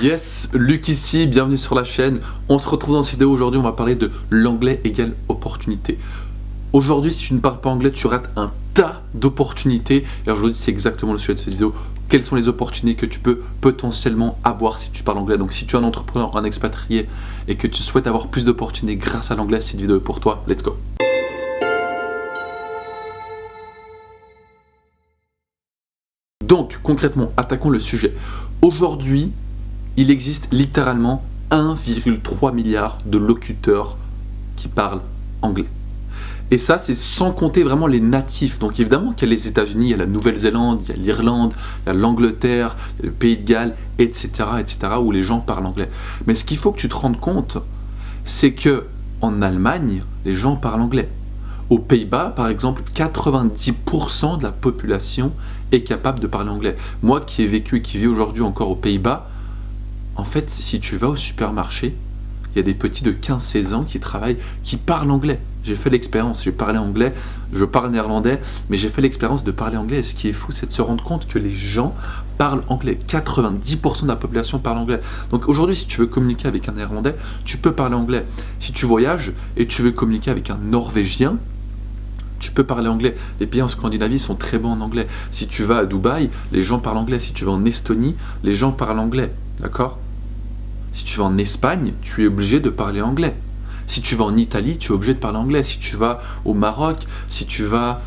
Yes, Luc ici, bienvenue sur la chaîne. On se retrouve dans cette vidéo aujourd'hui, on va parler de l'anglais égale opportunité. Aujourd'hui, si tu ne parles pas anglais, tu rates un tas d'opportunités. Et aujourd'hui, c'est exactement le sujet de cette vidéo. Quelles sont les opportunités que tu peux potentiellement avoir si tu parles anglais? Donc si tu es un entrepreneur, un expatrié et que tu souhaites avoir plus d'opportunités grâce à l'anglais, cette vidéo est pour toi. Let's go. Donc concrètement, attaquons le sujet. Aujourd'hui, il existe littéralement 1,3 milliard de locuteurs qui parlent anglais. Et ça, c'est sans compter vraiment les natifs. Donc évidemment qu'il y a les États-Unis, il y a la Nouvelle-Zélande, il y a l'Irlande, il y a l'Angleterre, le Pays de Galles, etc., où les gens parlent anglais. Mais ce qu'il faut que tu te rendes compte, c'est que en Allemagne, les gens parlent anglais. Aux Pays-Bas, par exemple, 90% de la population est capable de parler anglais. Moi qui ai vécu et qui vis aujourd'hui encore aux Pays-Bas, en fait, si tu vas au supermarché, il y a des petits de 15-16 ans qui travaillent, qui parlent anglais. J'ai fait l'expérience, j'ai parlé anglais, je parle néerlandais, mais j'ai fait l'expérience de parler anglais. Et ce qui est fou, c'est de se rendre compte que les gens parlent anglais. 90% de la population parle anglais. Donc aujourd'hui, si tu veux communiquer avec un néerlandais, tu peux parler anglais. Si tu voyages et tu veux communiquer avec un norvégien, tu peux parler anglais. Les pays en Scandinavie sont très bons en anglais. Si tu vas à Dubaï, les gens parlent anglais. Si tu vas en Estonie, les gens parlent anglais. D'accord ? Si tu vas en Espagne, tu es obligé de parler anglais. Si tu vas en Italie, tu es obligé de parler anglais. Si tu vas au Maroc, si tu vas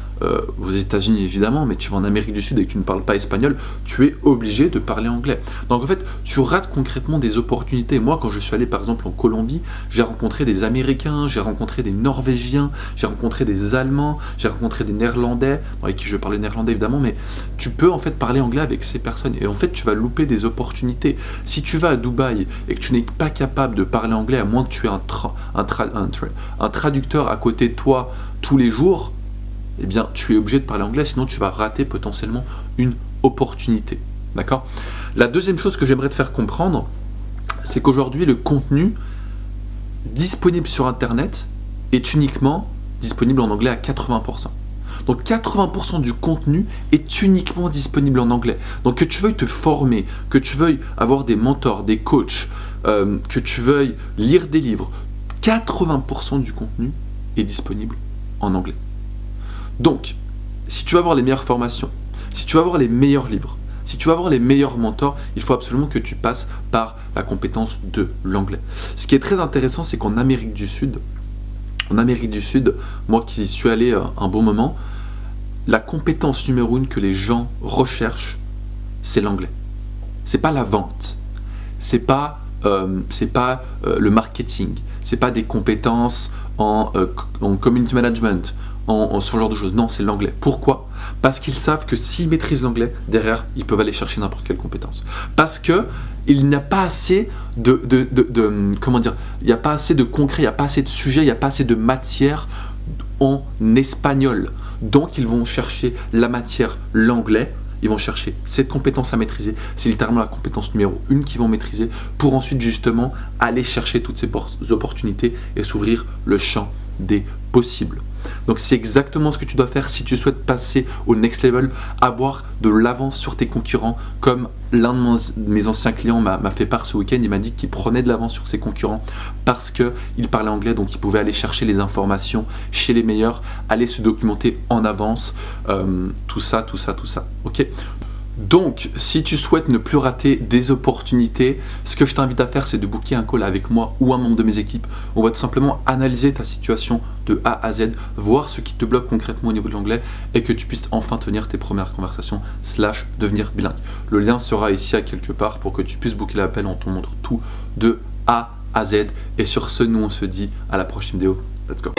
aux États-Unis évidemment, mais tu vas en Amérique du Sud et que tu ne parles pas espagnol, tu es obligé de parler anglais. Donc en fait, tu rates concrètement des opportunités. Moi, quand je suis allé par exemple en Colombie, j'ai rencontré des Américains, j'ai rencontré des Norvégiens, j'ai rencontré des Allemands, j'ai rencontré des Néerlandais, avec qui je parlais néerlandais évidemment, mais tu peux en fait parler anglais avec ces personnes. Et en fait, tu vas louper des opportunités. Si tu vas à Dubaï et que tu n'es pas capable de parler anglais, à moins que tu aies un traducteur à côté de toi tous les jours, eh bien, tu es obligé de parler anglais, sinon tu vas rater potentiellement une opportunité. D'accord ? La deuxième chose que j'aimerais te faire comprendre, c'est qu'aujourd'hui, le contenu disponible sur Internet est uniquement disponible en anglais à 80%. Donc 80% du contenu est uniquement disponible en anglais. Donc que tu veuilles te former, que tu veuilles avoir des mentors, des coachs, que tu veuilles lire des livres, 80% du contenu est disponible en anglais. Donc, si tu veux avoir les meilleures formations, si tu veux avoir les meilleurs livres, si tu veux avoir les meilleurs mentors, il faut absolument que tu passes par la compétence de l'anglais. Ce qui est très intéressant, c'est qu'en Amérique du Sud, moi qui y suis allé un bon moment, la compétence numéro 1 que les gens recherchent, c'est l'anglais. C'est pas la vente, c'est pas le marketing, c'est pas des compétences en community management, en ce genre de choses. Non, c'est l'anglais. Pourquoi ? Parce qu'ils savent que s'ils maîtrisent l'anglais, derrière, ils peuvent aller chercher n'importe quelle compétence. Parce que il n'y a pas assez il n'y a pas assez de concret, il n'y a pas assez de sujet, il n'y a pas assez de matière en espagnol. Donc, ils vont chercher la matière, l'anglais. Ils vont chercher cette compétence à maîtriser. C'est littéralement la compétence numéro 1 qu'ils vont maîtriser pour ensuite justement aller chercher toutes ces opportunités et s'ouvrir le champ des possibles. Donc c'est exactement ce que tu dois faire si tu souhaites passer au next level, avoir de l'avance sur tes concurrents, comme l'un de mes anciens clients m'a fait part ce week-end. Il m'a dit qu'il prenait de l'avance sur ses concurrents parce qu'il parlait anglais, donc il pouvait aller chercher les informations chez les meilleurs, aller se documenter en avance, tout ça, ok ? Donc, si tu souhaites ne plus rater des opportunités, ce que je t'invite à faire, c'est de booker un call avec moi ou un membre de mes équipes. On va tout simplement analyser ta situation de A à Z, voir ce qui te bloque concrètement au niveau de l'anglais et que tu puisses enfin tenir tes premières conversations / devenir bilingue. Le lien sera ici à quelque part pour que tu puisses booker l'appel. On te montre tout de A à Z. Et sur ce, nous on se dit à la prochaine vidéo. Let's go.